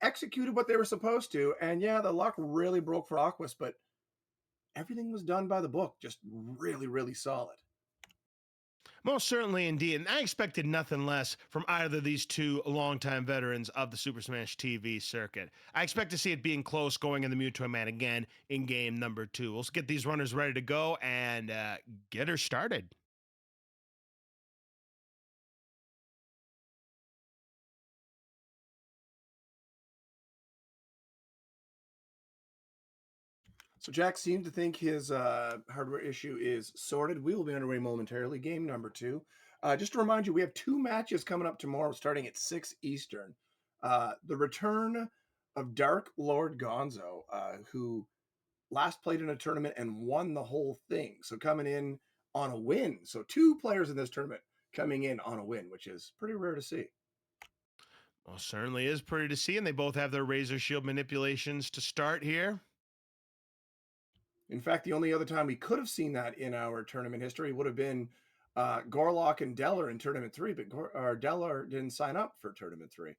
executed what they were supposed to. And yeah, the luck really broke for Aquas, but everything was done by the book. Just really, really solid. Most certainly, indeed. And I expected nothing less from either of these two longtime veterans of the Super Smash TV circuit. I expect to see it being close going in the Mewtwo Man again in game number 2. Let's get these runners ready to go and get her started. So Jack seemed to think his hardware issue is sorted. We will be underway momentarily. Game number 2. Just to remind you, we have 2 matches coming up tomorrow starting at 6 Eastern. The return of Dark Lord Gonzo, who last played in a tournament and won the whole thing. So coming in on a win. So 2 players in this tournament coming in on a win, which is pretty rare to see. Well, certainly is pretty to see, and they both have their Razor Shield manipulations to start here. In fact, the only other time we could have seen that in our tournament history would have been Gorlock and Deller in tournament 3, but Deller didn't sign up for tournament 3.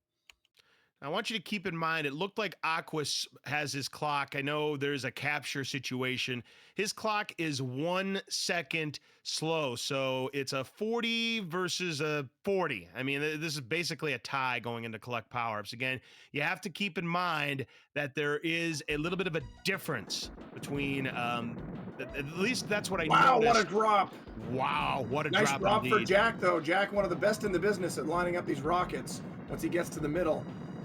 I want you to keep in mind, it looked like Aquas has his clock. I know there's a capture situation. His clock is 1 second slow. So it's a 40 versus a 40. I mean, this is basically a tie going into collect power-ups. Again, you have to keep in mind that there is a little bit of a difference between, at least that's what I Wow, noticed. what a drop. Wow, what a Nice drop for indeed. Jack, though. Jack, one of the best in the business at lining up these rockets once he gets to the middle.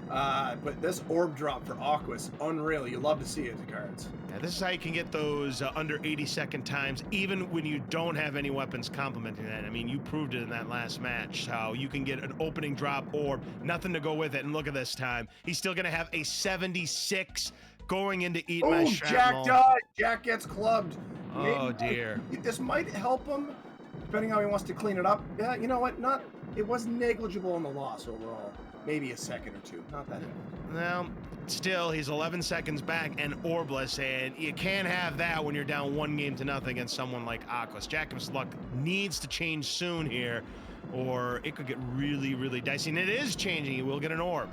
But this orb drop for Aquas, unreal. You love to see it, the cards. Yeah, this is how you can get those under 80-second times, even when you don't have any weapons complementing that. I mean, you proved it in that last match, how you can get an opening drop orb, nothing to go with it. And look at this time. He's still going to have a 76 going into Eat My Shrapnel. Jack died. Jack gets clubbed. Oh, dear. This might help him, depending how he wants to clean it up. Yeah, you know what? It was negligible in the loss overall. Maybe a second or 2. Not that heavy. Well, still, he's 11 seconds back and orbless, and you can't have that when you're down 1-0 against someone like Aquas. Jacob's luck needs to change soon here, or it could get really, really dicey. And it is changing. He will get an orb.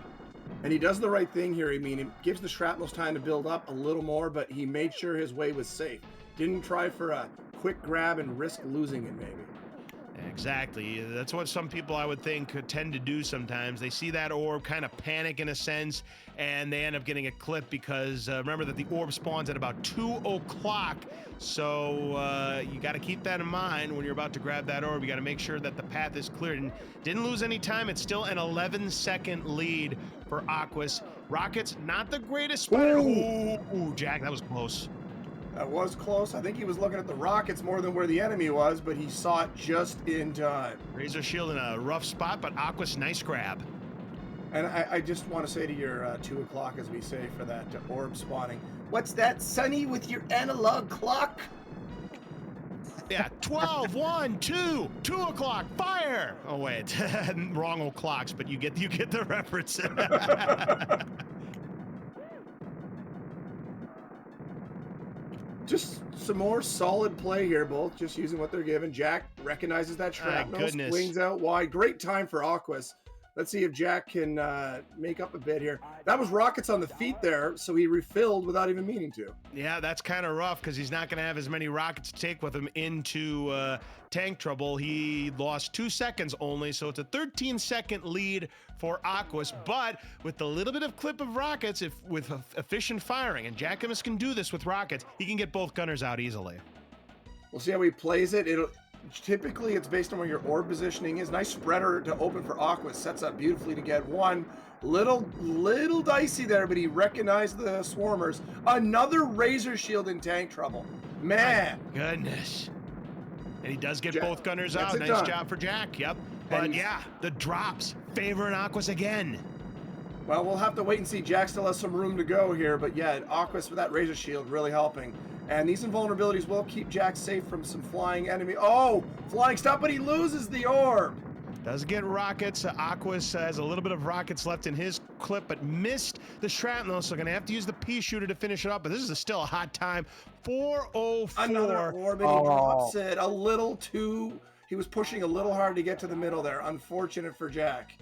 And he does the right thing here. I mean, it gives the shrapnels time to build up a little more, but he made sure his way was safe. Didn't try for a quick grab and risk losing it, maybe. Exactly. That's what some people, I would think, could tend to do sometimes. They see that orb, kind of panic in a sense, and they end up getting a clip because remember that the orb spawns at about 2 o'clock. So you got to keep that in mind when you're about to grab that orb. You got to make sure that the path is cleared. And didn't lose any time. It's still an 11-second lead for Aquas. Rockets, not the greatest spider. Ooh, Jack, that was close. That was close. I think he was looking at the rockets more than where the enemy was, but he saw it just in time. Razor Shield in a rough spot, but Aquas, nice grab. And I just want to say to your 2 o'clock, as we say, for that orb spawning, what's that, Sonny, with your analog clock? Yeah, 12, 1, 2, 2 o'clock, fire! Oh, wait, wrong o'clocks, but you get the reference. Just some more solid play here, both just using what they're given. Jack recognizes that shrapnel, swings out wide. Great time for Aquas. Let's see if Jack can make up a bit here. That was rockets on the feet there, so he refilled without even meaning to. Yeah, that's kind of rough because he's not going to have as many rockets to take with him into tank trouble. He lost 2 seconds only, so it's a 13-second lead for Aquas. But with the little bit of clip of rockets, with efficient firing, and Jackamus can do this with rockets, he can get both gunners out easily. We'll see how he plays it. Typically, it's based on where your orb positioning is. Nice spreader to open for Aquas. Sets up beautifully to get one. Little dicey there, but he recognized the swarmers. Another Razor Shield in tank trouble. Man. My goodness. And he does get both gunners out. Nice job for Jack. Yep. But yeah, the drops favoring Aquas again. Well, we'll have to wait and see. Jack still has some room to go here, but yeah, Aquas with that Razor Shield really helping. And these invulnerabilities will keep Jack safe from some flying enemy. Oh, flying stuff, but he loses the orb. Does get rockets. Aquas has a little bit of rockets left in his clip, but missed the shrapnel, so going to have to use the pea shooter to finish it up. But this is still a hot time. 4:04. Another orb, and he drops it a little too. He was pushing a little hard to get to the middle there. Unfortunate for Jack.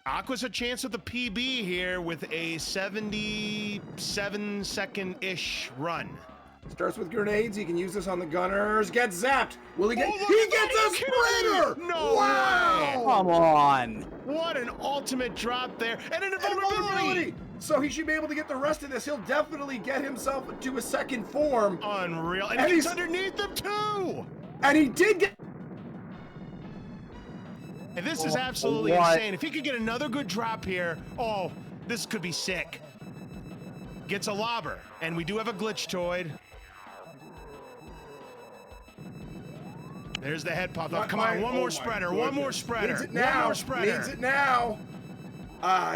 Aqua's a chance with the PB here with a 77-second-ish run. Starts with grenades. He can use this on the gunners. Gets zapped. Will he get? Oh, He gets a spreader. No Wow! Come on. What an ultimate drop there. And an And invulnerability. So he should be able to get the rest of this. He'll definitely get himself to a second form. Unreal. And And he's he's- underneath them too. And he did get. And this is absolutely What? insane. If he could get another good drop here, oh, this could be sick. Gets a lobber. And we do have a glitch toid. There's the head pop. Oh, come on, one more spreader. One more spreader. Needs it now. One more spreader. Needs it now.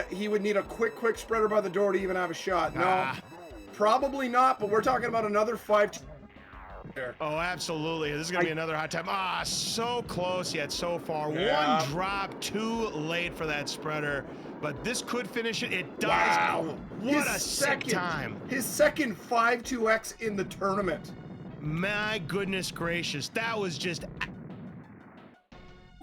He would need a quick spreader by the door to even have a shot. No, Ah. probably not. But we're talking about another 5. Oh, absolutely. This is going to be another hot time. Ah, so close yet so far. Yeah. One drop too late for that spreader. But this could finish it. It does. Wow. What His a sick time. His second 5-2x in the tournament. My goodness gracious. That was just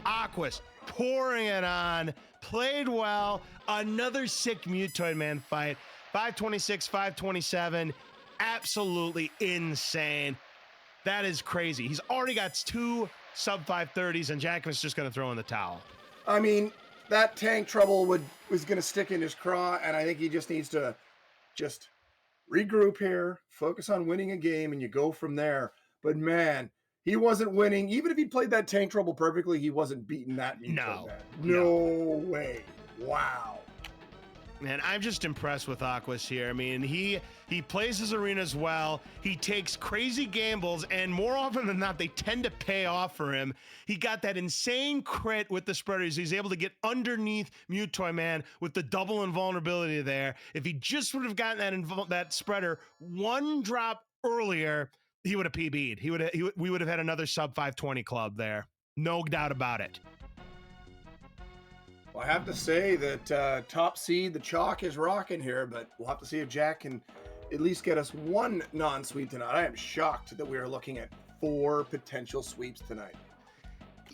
Aquas pouring it on. Played well. Another sick Mutoid Man fight. 526, 527. Absolutely insane. That is crazy. He's already got 2 sub-530s, and Jacob's just going to throw in the towel. I mean, that tank trouble was going to stick in his craw, and I think he just needs to just regroup here, focus on winning a game, and you go from there. But man, he wasn't winning. Even if he played that tank trouble perfectly, he wasn't beating that. No. No way. Wow. Man, I'm just impressed with Aquas here. I mean, he plays his arenas well. He takes crazy gambles, and more often than not, they tend to pay off for him. He got that insane crit with the spreaders. He's able to get underneath Mutoid Man with the double invulnerability there. If he just would have gotten that spreader one drop earlier, he would have PB'd. We would have had another sub 520 club there. No doubt about it. Well, I have to say that top seed, the chalk is rocking here, but we'll have to see if Jack can at least get us one non-sweep tonight. I am shocked that we are looking at 4 potential sweeps tonight.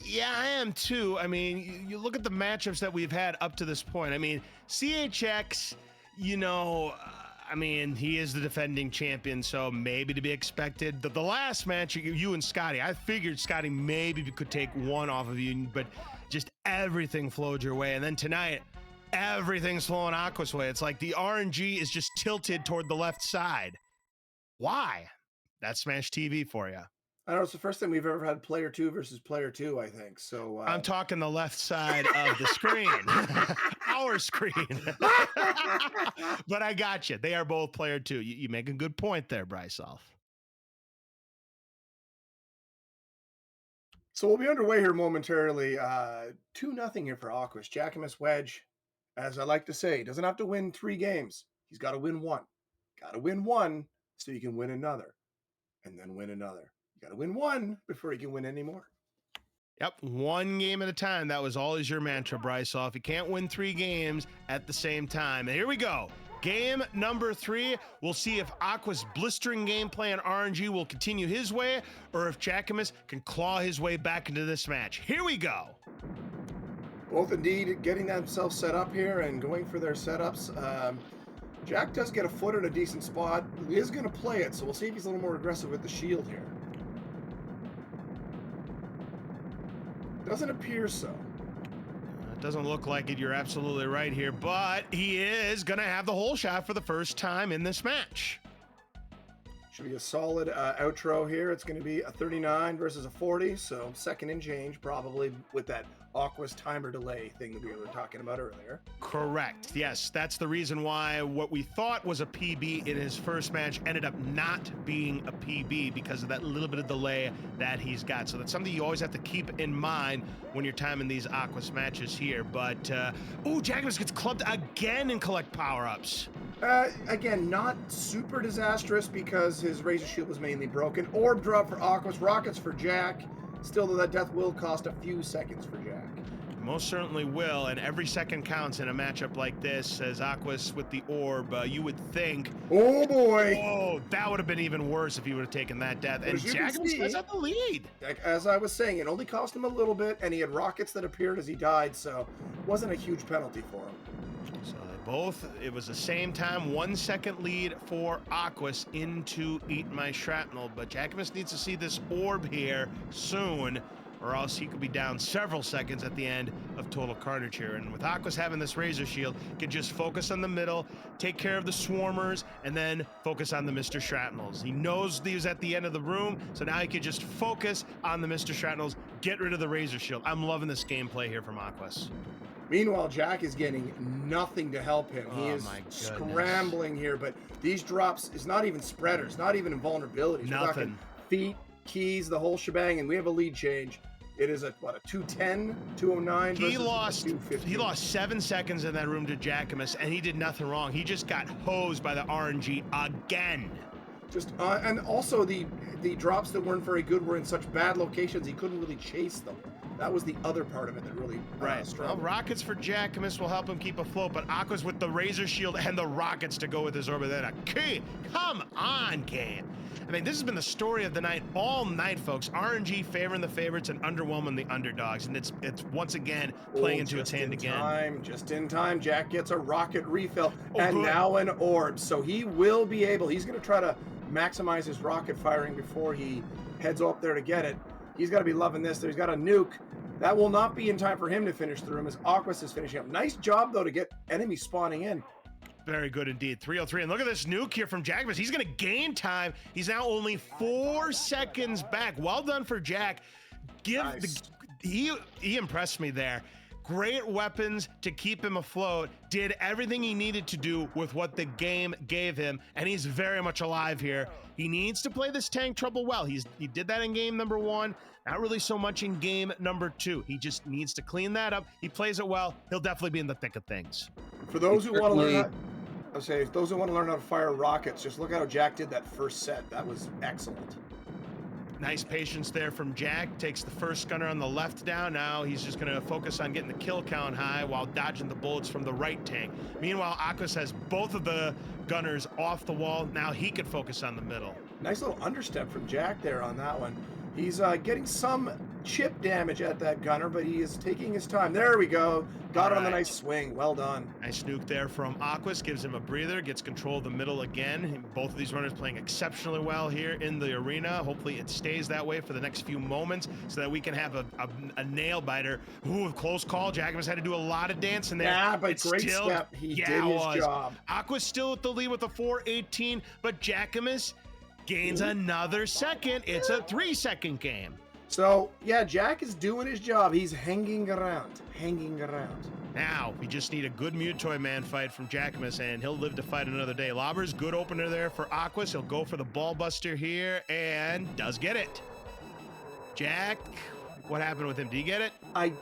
Yeah, I am too. I mean, you look at the matchups that we've had up to this point. I mean, CHX, I mean, he is the defending champion, so maybe to be expected. The last match, you and Scotty, I figured Scotty maybe could take one off of you, but just everything flowed your way. And then tonight, everything's flowing Aqua's way. It's like the RNG is just tilted toward the left side. Why? That's Smash TV for you. I know it's the first time we've ever had player 2 versus player 2, I think. So I'm talking the left side of the screen, our screen. But I got you. They are both player 2. You make a good point there, Brysolf. So we'll be underway here momentarily. 2-0 here for Aquas. Jackamus Wedge, as I like to say, doesn't have to win 3 games. He's got to win 1. Got to win 1 so you can win another, and then win another. You got to win 1 before you can win any more. Yep, 1 game at a time. That was always your mantra, Brysolf. You can't win 3 games at the same time. And here we go. Game number 3. We'll see if Aqua's blistering gameplay and RNG will continue his way, or if Jackamus can claw his way back into this match. Here we go. Both indeed getting themselves set up here and going for their setups. Jack does get a foot in a decent spot. He is going to play it, so we'll see if he's a little more aggressive with the shield here. Doesn't appear so. It doesn't look like it. You're absolutely right here, but he is going to have the whole shot for the first time in this match. Should be a solid outro here. It's going to be a 39 versus a 40, so second and change, probably with that Aqua's timer delay thing that we were talking about earlier. Correct. Yes, that's the reason why what we thought was a PB in his first match ended up not being a PB because of that little bit of delay that he's got. So that's something you always have to keep in mind when you're timing these Aquas matches here. But, Jackamus gets clubbed again and collect power-ups. Again, not super disastrous because his Razor Shield was mainly broken. Orb drop for Aquas, Rockets for Jack. Still, though, that death will cost a few seconds for Jack. Most certainly will, and every second counts in a matchup like this. As Aquas with the orb, you would think, Oh boy! oh, that would have been even worse if he would have taken that death. And As you can Jackamus see, has the lead. like, as I was saying, it only cost him a little bit, and he had rockets that appeared as he died, so it wasn't a huge penalty for him. So they both, it was the same time, 1 second lead for Aquas into Eat My Shrapnel, but Jackamus needs to see this orb here soon, or else he could be down several seconds at the end of Total Carnage here. And with Aquas having this Razor Shield, he can just focus on the middle, take care of the Swarmers, and then focus on the Mr. Shrapnels. He knows these at the end of the room, so now he can just focus on the Mr. Shrapnels, get rid of the Razor Shield. I'm loving this gameplay here from Aquas. Meanwhile, Jack is getting nothing to help him. He is scrambling here, but these drops is not even spreaders, not even invulnerabilities. We're talking feet, keys, the whole shebang, and we have a lead change. It is a 210, 209. He lost 7 seconds in that room to Jackamus, and he did nothing wrong. He just got hosed by the RNG again. And also the drops that weren't very good were in such bad locations he couldn't really chase them. That was the other part of it that really struggled. Well, rockets for Jackamus will help him keep afloat, but Aqua's with the Razor Shield and the rockets to go with his orb. Then a key. Come on, game. I mean, this has been the story of the night all night, folks. RNG favoring the favorites and underwhelming the underdogs, and it's once again playing into its hand again. Just in time, Jack gets a rocket refill and now an orb, so he will be able. He's going to try to maximize his rocket firing before he heads up there to get it. He's got to be loving this. He's got a nuke. That will not be in time for him to finish the room as Aquas is finishing up. Nice job, though, to get enemies spawning in. Very good indeed. 303. And look at this nuke here from Jackamus. He's going to gain time. He's now only 4 seconds back. Well done for Jack. He impressed me there. Great weapons to keep him afloat. Did everything he needed to do with what the game gave him, and he's very much alive here. He needs to play this tank trouble well. He did that in game number 1. Not really so much in game number 2. He just needs to clean that up. He plays it well. He'll definitely be in the thick of things. For those who want to learn those who want to learn how to fire rockets, just look at how Jack did that first set. That was excellent. Nice patience there from Jack. Takes the first gunner on the left down. Now he's just going to focus on getting the kill count high while dodging the bullets from the right tank. Meanwhile, Aquas has both of the gunners off the wall. Now he could focus on the middle. Nice little understep from Jack there on that one. He's getting some chip damage at that gunner, but he is taking his time. There we go. Got it on the nice swing. Well done. Nice nuke there from Aquas. Gives him a breather. Gets control of the middle again. Both of these runners playing exceptionally well here in the arena. Hopefully it stays that way for the next few moments so that we can have a nail biter. Ooh, close call. Jackamus had to do a lot of dancing there. Yeah, but great step. He did his job. Aquas still with the lead with a 4:18, but Jackamus gains another second. It's a 3-second game. So, yeah, Jack is doing his job. He's hanging around. Now, we just need a good Mutoid Man fight from Jackamus, and he'll live to fight another day. Lobbers, good opener there for Aquas. He'll go for the ball buster here, and does get it. Jack, what happened with him? Did he get it? I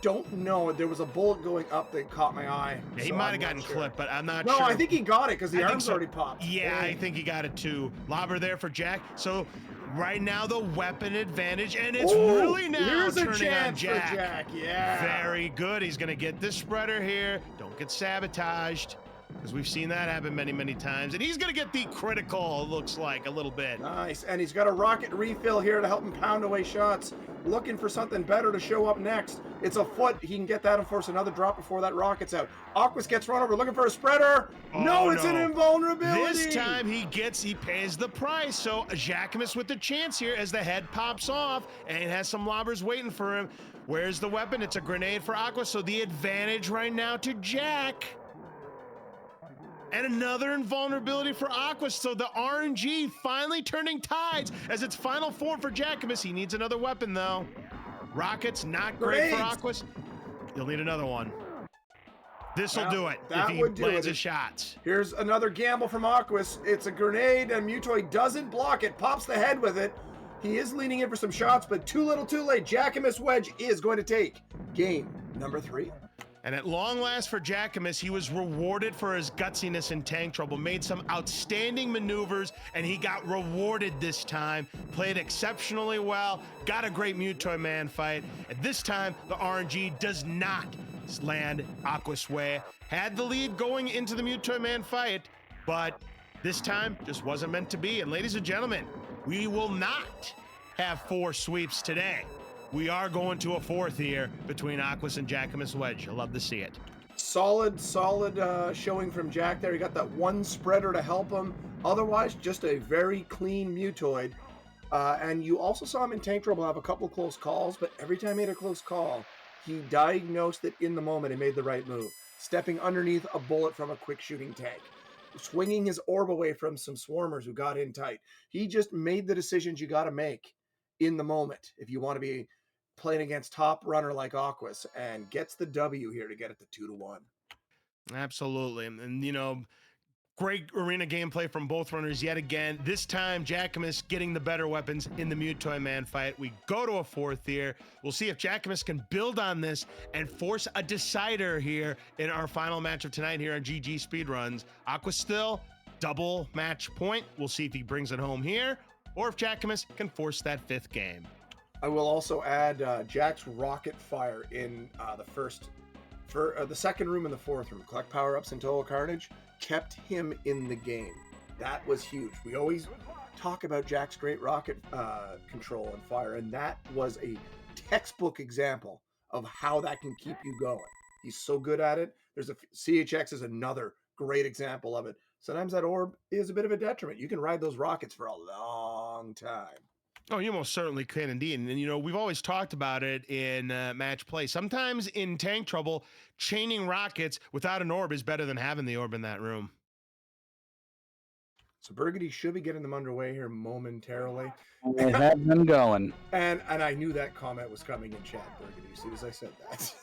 don't know. There was a bullet going up that caught my eye. Yeah, he might have gotten clipped, but I'm not sure. No, I think he got it because the arm's already popped. Yeah, I think he got it too. Lobber there for Jack. So right now the weapon advantage, and it's really now turning on Jack. For Jack. Yeah. Very good. He's going to get this spreader here. Don't get sabotaged, because we've seen that happen many, many times. And he's going to get the critical, it looks like, a little bit. Nice. And he's got a rocket refill here to help him pound away shots. Looking for something better to show up next. It's a foot. He can get that and force another drop before that rocket's out. Aquas gets run over, looking for a spreader. No, it's an invulnerability. This time he pays the price. So Jackamus with the chance here as the head pops off and has some lobbers waiting for him. Where's the weapon? It's a grenade for Aquas. So the advantage right now to Jack. And another invulnerability for Aquas. So the RNG finally turning tides as its final form for Jackamus. He needs another weapon, though. Rockets, not great for Aquas. He'll need another one. This will do it if he lands his shots. Here's another gamble from Aquas. It's a grenade, and Mutoid doesn't block it. Pops the head with it. He is leaning in for some shots, but too little too late. Jackamus Wedge is going to take game number 3. And at long last for Jackamus, he was rewarded for his gutsiness in Tank Trouble, made some outstanding maneuvers, and he got rewarded this time. Played exceptionally well, got a great Mutoid Man fight, and this time the RNG does not land Aqua's way. Had the lead going into the Mutoid Man fight, but this time just wasn't meant to be. And ladies and gentlemen, we will not have 4 sweeps today. We are going to a 4th here between Aquas and Jackamus Wedge. I love to see it. Solid showing from Jack there. He got that one spreader to help him. Otherwise, just a very clean Mutoid. And you also saw him in Tank Trouble have a couple of close calls, but every time he had a close call, he diagnosed it in the moment and made the right move. Stepping underneath a bullet from a quick shooting tank. Swinging his orb away from some swarmers who got in tight. He just made the decisions you got to make in the moment if you want to be playing against top runner like Aquas, and gets the W here to get it to 2-1. Absolutely. And you know, great arena gameplay from both runners yet again. This time, Jackamus getting the better weapons in the Mutoid Man fight. We go to a 4th here. We'll see if Jackamus can build on this and force a decider here in our final match of tonight here on GG Speedruns. Aqua still double match point. We'll see if he brings it home here, or if Jackamus can force that 5th game. I will also add Jack's rocket fire in the second room and the 4th room. Collect power-ups in Total Carnage kept him in the game. That was huge. We always talk about Jack's great rocket control and fire, and that was a textbook example of how that can keep you going. He's so good at it. CHX is another great example of it. Sometimes that orb is a bit of a detriment. You can ride those rockets for a long time. Oh, you most certainly can indeed. And, you know, we've always talked about it in match play. Sometimes in Tank Trouble, chaining rockets without an orb is better than having the orb in that room. So Burgundy should be getting them underway here momentarily. They have them going. And I knew that comment was coming in chat, Burgundy, as soon as I said that.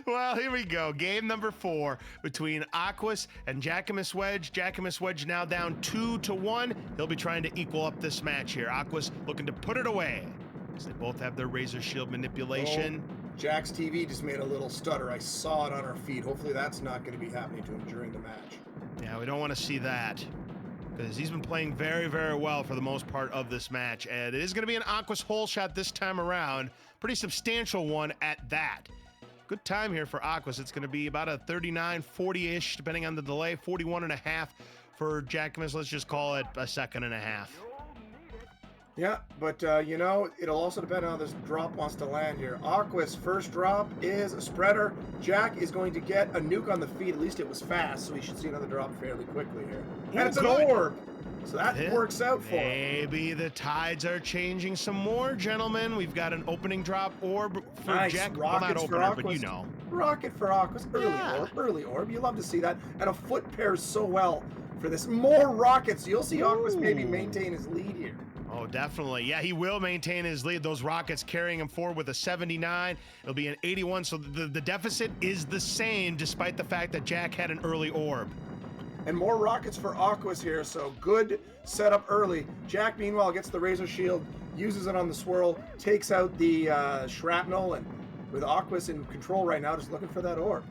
Well, here we go. Game number 4 between Aquas and Jackamus Wedge. Jackamus Wedge now down 2-1. He'll be trying to equal up this match here. Aquas looking to put it away, as they both have their Razor Shield manipulation. Jack's TV just made a little stutter. I saw it on our feed. Hopefully that's not going to be happening to him during the match. Yeah, we don't want to see that, because he's been playing very, very well for the most part of this match. And it is going to be an Aquas hole shot this time around. Pretty substantial one at that. Good time here for Aquas. It's going to be about a 39, 40-ish, depending on the delay. 41.5 for Jackamus. Let's just call it a second and a half. Yeah, but you know, it'll also depend on how this drop wants to land here. Aqua's first drop is a spreader. Jack is going to get a nuke on the feed. At least it was fast, so we should see another drop fairly quickly here. And it's an orb, so that works out for him. Maybe the tides are changing some more, gentlemen. We've got an opening drop orb for Nice. Jack. Rockets Well, not for opener, but Aquas. you know. Rocket for Aquas. Early orb. You love to see that. And a foot pairs so well for this. More rockets. You'll see Aquas maybe maintain his lead here. Oh, definitely. Yeah, he will maintain his lead. Those rockets carrying him forward with a 79. It'll be an 81. So the deficit is the same, despite the fact that Jack had an early orb. And more rockets for Aquas here, so good setup early. Jack, meanwhile, gets the Razor Shield, uses it on the swirl, takes out the shrapnel, and with Aquas in control right now, just looking for that orb.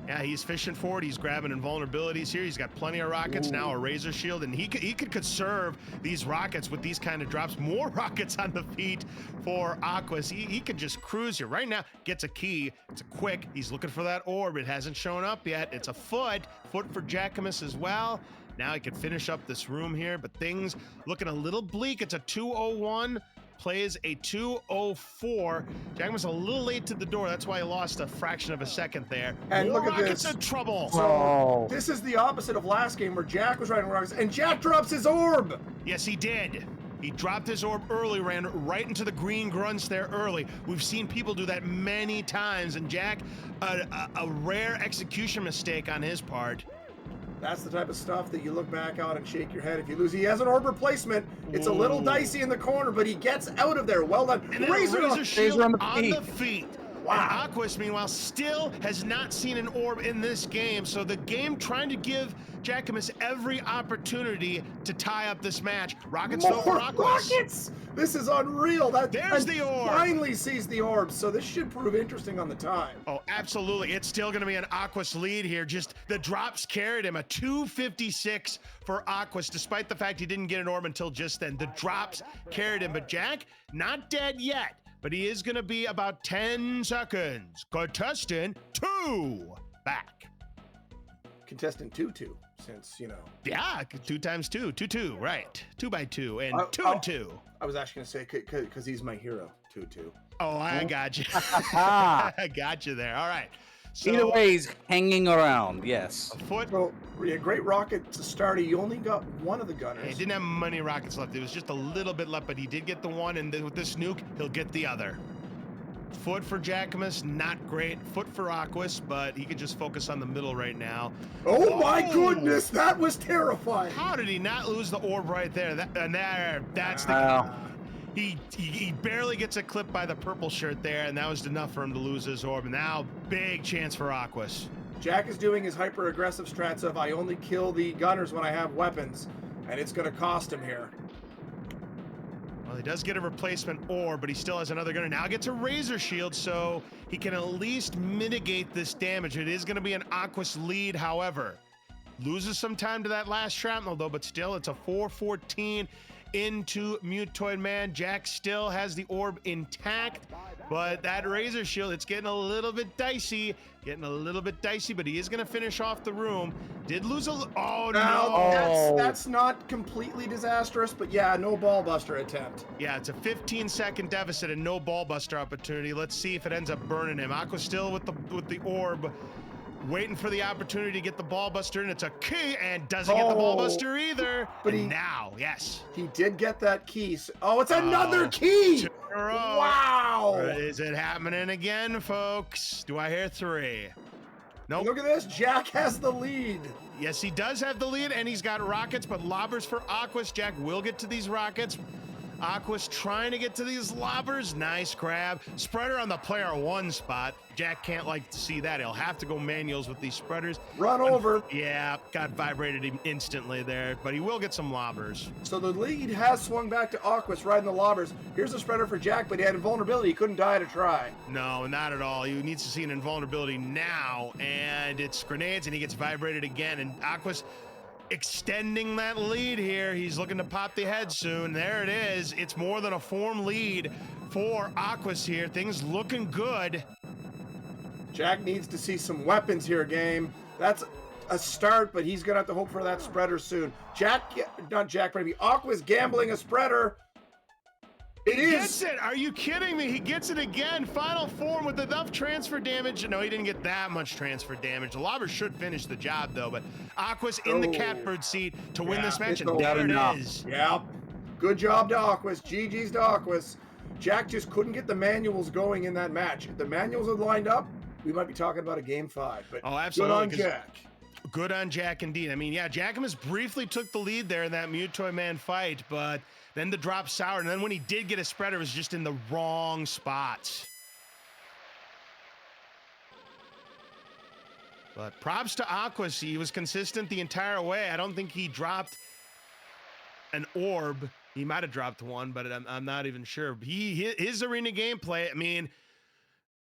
Yeah, he's fishing for it. He's grabbing invulnerabilities here. He's got plenty of rockets, now a Razor Shield, and he could conserve these rockets with these kind of drops. More rockets on the feet for Aquas. He could just cruise here. Right now, gets a key. It's a quick. He's looking for that orb. It hasn't shown up yet. It's a foot for Jackamus as well. Now he could finish up this room here, but things looking a little bleak. It's a 201. Plays a 204. Jackamus a little late to the door. That's why he lost a fraction of a second there. And More look at rockets this. in trouble. So this is the opposite of last game where Jack was riding rockets, and Jack drops his orb. Yes, he did. He dropped his orb early, ran right into the green grunts there early. We've seen people do that many times, and Jack, a rare execution mistake on his part. That's the type of stuff that you look back on and shake your head if you lose. He has an orb replacement. It's a little dicey in the corner, but he gets out of there. Well done. And then Razor Shield on on the the feet. Wow. Aquas, meanwhile, still has not seen an orb in this game. So the game trying to give Jackamus every opportunity to tie up this match. Rockets though for More Aquas. rockets! This is unreal. There's and the orb. Finally sees the orb, so this should prove interesting on the time. Oh, absolutely. It's still going to be an Aquas lead here. Just the drops carried him. A 256 for Aquas, despite the fact he didn't get an orb until just then. The drops carried him, but Jack, not dead yet, but he is going to be about 10 seconds. Contestant 2 back. Contestant 2-2, since, Yeah, 2 times 2, 2-2, right. 2 by 2 and Oh, 2 oh. and 2. I was actually going to say, because he's my hero, 2-2. Oh, I got you. I got you there. All right. So, Either way, he's hanging around. Yes. a foot. So, yeah, great rocket to start. He only got one of the gunners. He didn't have many rockets left. It was just a little bit left, but he did get the one, and with this nuke, he'll get the other. Foot for Jackamus, not great. Foot for Aquas, but he could just focus on the middle right now. Oh my Oh! goodness, that was terrifying. How did he not lose the orb right there? That's the... Wow. He barely gets a clip by the purple shirt there, and that was enough for him to lose his orb. And now, big chance for Aquas. Jack is doing his hyper-aggressive strats of I only kill the gunners when I have weapons, and it's going to cost him here. Well, he does get a replacement orb, but he still has another gunner. Now gets a razor shield, so he can at least mitigate this damage. It is going to be an Aquas lead, however. Loses some time to that last shrapnel, though, but still, it's a 4-14 into Mutoid Man. Jack still has the orb intact, but that razor shield, it's getting a little bit dicey. But he is going to finish off the room. Did lose oh, Now, no. that's not completely disastrous, but yeah, no ball buster attempt. Yeah, it's a 15-second deficit and no ball buster opportunity. Let's see if it ends up burning him. Aqua's still with the orb, waiting for the opportunity to get the ball buster, and it's a key, and doesn't get the ball buster either. But and now, yes. He did get that key. Oh, it's another key! 2 in a row. Wow! Is it happening again, folks? Do I hear 3? Nope. Look at this. Jack has the lead. Yes, he does have the lead, and he's got rockets, but lobbers for Aquas. Jack will get to these rockets. Aquas trying to get to these lobbers. Nice grab. Spreader on the player 1 spot. Jack can't like to see that. He'll have to go manuals with these spreaders. Run over. Yeah, got vibrated instantly there, but he will get some lobbers. So the lead has swung back to Aquas riding the lobbers. Here's a spreader for Jack, but he had invulnerability. He couldn't die to try. No, not at all. He needs to see an invulnerability now, and it's grenades, and he gets vibrated again, and Aquas extending that lead here. He's looking to pop the head soon. There it is. It's more than a form lead for Aquas here. Things looking good. Jack needs to see some weapons here, game. That's a start, but he's going to have to hope for that spreader soon. Aqua's gambling a spreader. It He is. gets it. Are you kidding me? He gets it again. Final form with enough transfer damage. No, he didn't get that much transfer damage. The lobber should finish the job, though, but Aqua's in the catbird seat to win this match, and there it is. Yeah. Good job to Aquas. GG's to Aquas. Jack just couldn't get the manuals going in that match. If the manuals had lined up, we might be talking about a game 5. But Oh, absolutely. good on Jack. Good on Jack, indeed. I mean, yeah, Jackamus briefly took the lead there in that Mutoid Man fight, but then the drop soured, and then when he did get a spreader, it was just in the wrong spots. But props to Aquas. He was consistent the entire way. I don't think he dropped an orb. He might have dropped one, but I'm not even sure. His arena gameplay, I mean,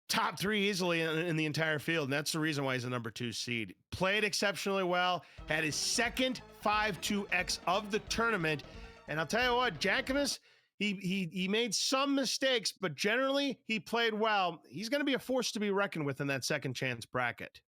top 3 easily in the entire field, and that's the reason why he's the number 2 seed. Played exceptionally well, had his second 5-2X of the tournament, and I'll tell you what, Jackamus, he made some mistakes, but generally he played well. He's going to be a force to be reckoned with in that second chance bracket.